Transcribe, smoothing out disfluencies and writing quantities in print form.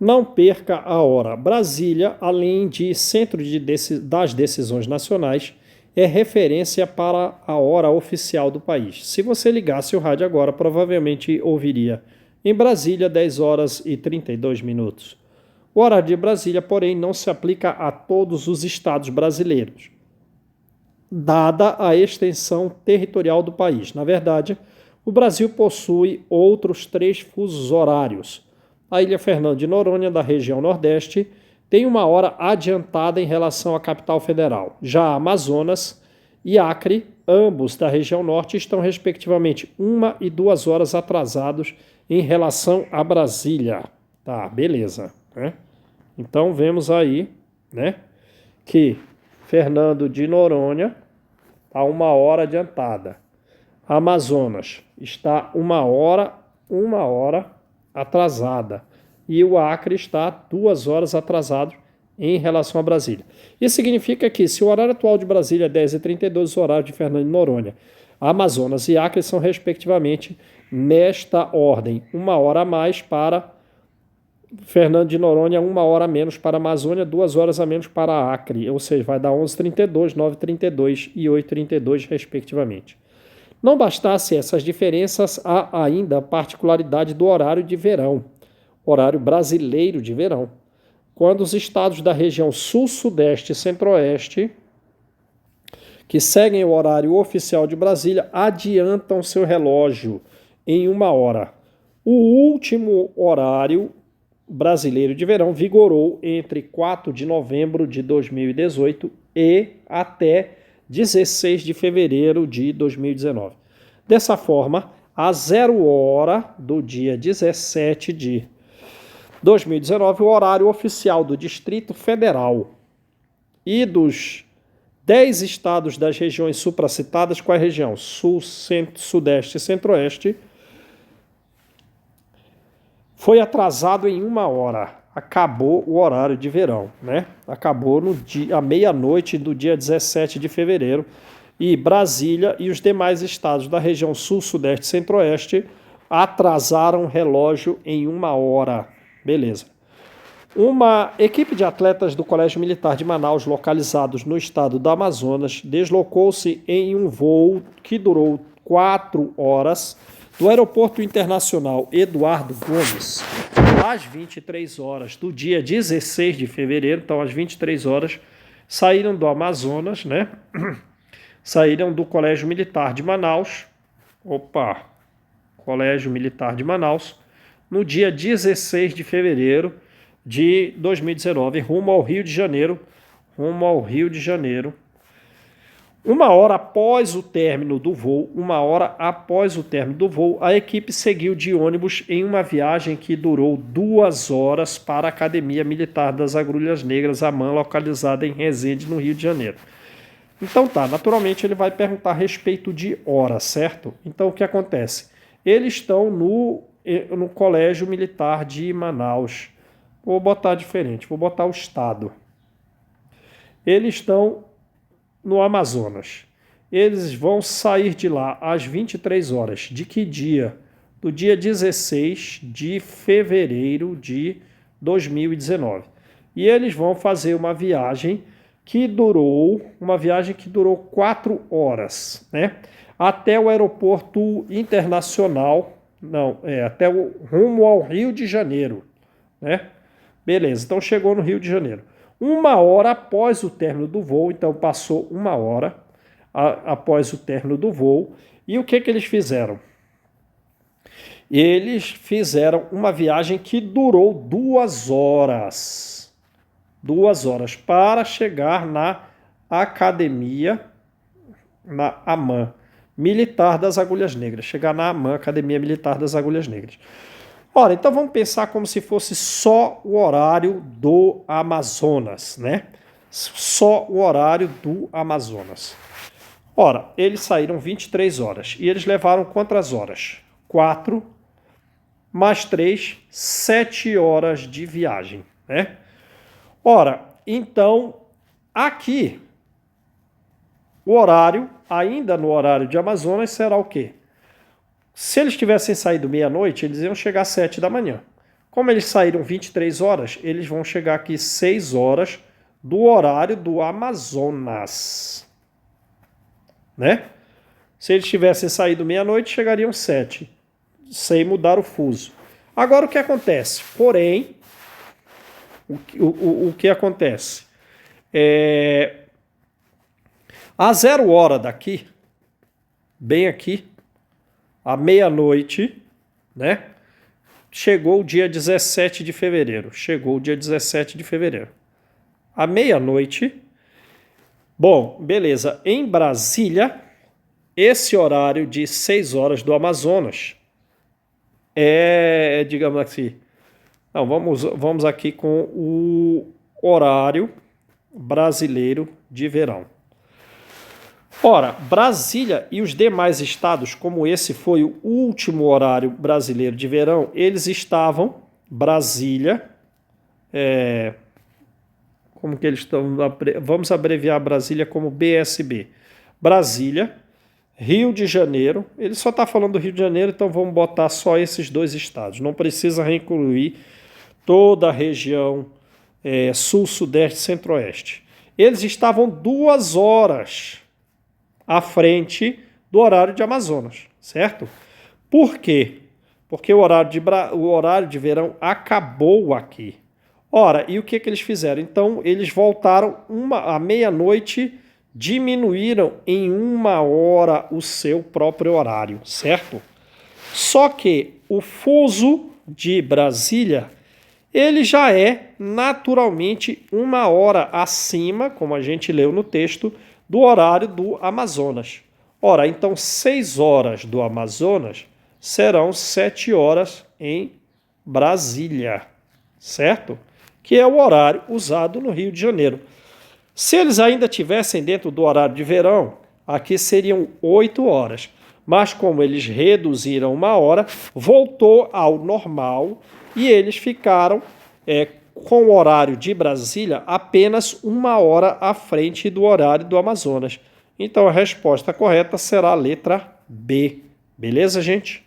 Não perca a hora. Brasília, além de centro das decisões nacionais, é referência para a hora oficial do país. Se você ligasse o rádio agora, provavelmente ouviria em Brasília 10 horas e 32 minutos. O horário de Brasília, porém, não se aplica a todos os estados brasileiros, dada a extensão territorial do país. Na verdade, o Brasil possui outros 3 fusos horários. A Ilha Fernando de Noronha, da região Nordeste, tem uma hora adiantada em relação à capital federal. Já Amazonas e Acre, ambos da região Norte, estão respectivamente 1 e 2 horas atrasados em relação a Brasília. Tá, beleza, né? Então vemos aí, né, que Fernando de Noronha está 1 hora adiantada. Amazonas está 1 hora atrasada. E o Acre está 2 horas atrasado em relação a Brasília. Isso significa que, se o horário atual de Brasília é 10h32, o horário de Fernando de Noronha, Amazonas e Acre são, respectivamente, nesta ordem: 1 hora a mais para Fernando de Noronha, 1 hora a menos para a Amazônia, 2 horas a menos para a Acre, ou seja, vai dar 11h32, 9h32 e 8h32, respectivamente. Não bastasse essas diferenças, há ainda a particularidade do horário de verão, horário brasileiro de verão, quando os estados da região Sul, Sudeste e Centro-Oeste, que seguem o horário oficial de Brasília, adiantam seu relógio em 1 hora. O último horário brasileiro de verão vigorou entre 4 de novembro de 2018 e até 16 de fevereiro de 2019. Dessa forma, a 0 hora do dia 17 de 2019, o horário oficial do Distrito Federal e dos 10 estados das regiões supracitadas, qual é a região? Sul, Centro, Sudeste e Centro-Oeste, foi atrasado em 1 hora. Acabou o horário de verão, né? Acabou à meia-noite do dia 17 de fevereiro. E Brasília e os demais estados da região Sul, Sudeste e Centro-Oeste atrasaram o relógio em 1 hora. Beleza. Uma equipe de atletas do Colégio Militar de Manaus, localizados no estado do Amazonas, deslocou-se em um voo que durou 4 horas do Aeroporto Internacional Eduardo Gomes, às 23 horas do dia 16 de fevereiro, então às 23 horas, saíram do Amazonas, né? Saíram do Colégio Militar de Manaus, Colégio Militar de Manaus, no dia 16 de fevereiro de 2019, rumo ao Rio de Janeiro, 1 hora após o término do voo, a equipe seguiu de ônibus em uma viagem que durou 2 horas para a Academia Militar das Agulhas Negras, AMAN, localizada em Resende, no Rio de Janeiro. Então tá, naturalmente ele vai perguntar a respeito de hora, certo? Então o que acontece? Eles estão no Colégio Militar de Manaus. Vou botar diferente, vou botar o estado. Eles estão no Amazonas. Eles vão sair de lá às 23 horas. De que dia? Do dia 16 de fevereiro de 2019. E eles vão fazer uma viagem que durou 4 horas, né? Até o aeroporto internacional, rumo ao Rio de Janeiro, né? Beleza, então chegou no Rio de Janeiro. 1 hora após o término do voo, então passou 1 hora após o término do voo. E o que eles fizeram? Eles fizeram uma viagem que durou 2 horas. 2 horas para chegar na Academia, na AMAN, Militar das Agulhas Negras. Chegar na AMAN, Academia Militar das Agulhas Negras. Ora, então vamos pensar como se fosse só o horário do Amazonas, né? Só o horário do Amazonas. Ora, eles saíram 23 horas e eles levaram quantas horas? 4 mais 3, 7 horas de viagem, né? Ora, então, aqui, o horário, ainda no horário de Amazonas, será o quê? Se eles tivessem saído meia-noite, eles iam chegar às 7 da manhã. Como eles saíram 23 horas, eles vão chegar aqui 6 horas do horário do Amazonas. Né? Se eles tivessem saído meia-noite, chegariam 7, sem mudar o fuso. Agora o que acontece? Porém, o que acontece? A 0 hora daqui, bem aqui, à meia-noite, né? Chegou o dia 17 de fevereiro. Chegou o dia 17 de fevereiro. À meia-noite. Bom, beleza. Em Brasília, esse horário de 6 horas do Amazonas é, digamos assim... Não, vamos aqui com o horário brasileiro de verão. Ora, Brasília e os demais estados, como esse foi o último horário brasileiro de verão, eles estavam, Brasília, como que eles estão, vamos abreviar Brasília como BSB. Brasília, Rio de Janeiro, ele só está falando do Rio de Janeiro, então vamos botar só esses 2 estados, não precisa reincluir toda a região sul, sudeste, centro-oeste. Eles estavam 2 horas à frente do horário de Amazonas, certo? Por quê? Porque o horário de verão acabou aqui. Ora, e o que eles fizeram? Então, eles voltaram à meia-noite, diminuíram em 1 hora o seu próprio horário, certo? Só que o fuso de Brasília, ele já é naturalmente 1 hora acima, como a gente leu no texto, do horário do Amazonas. Ora, então 6 horas do Amazonas serão 7 horas em Brasília, certo? Que é o horário usado no Rio de Janeiro. Se eles ainda tivessem dentro do horário de verão, aqui seriam 8 horas. Mas como eles reduziram 1 hora, voltou ao normal e eles ficaram com o horário de Brasília apenas 1 hora à frente do horário do Amazonas. Então a resposta correta será a letra B. Beleza, gente?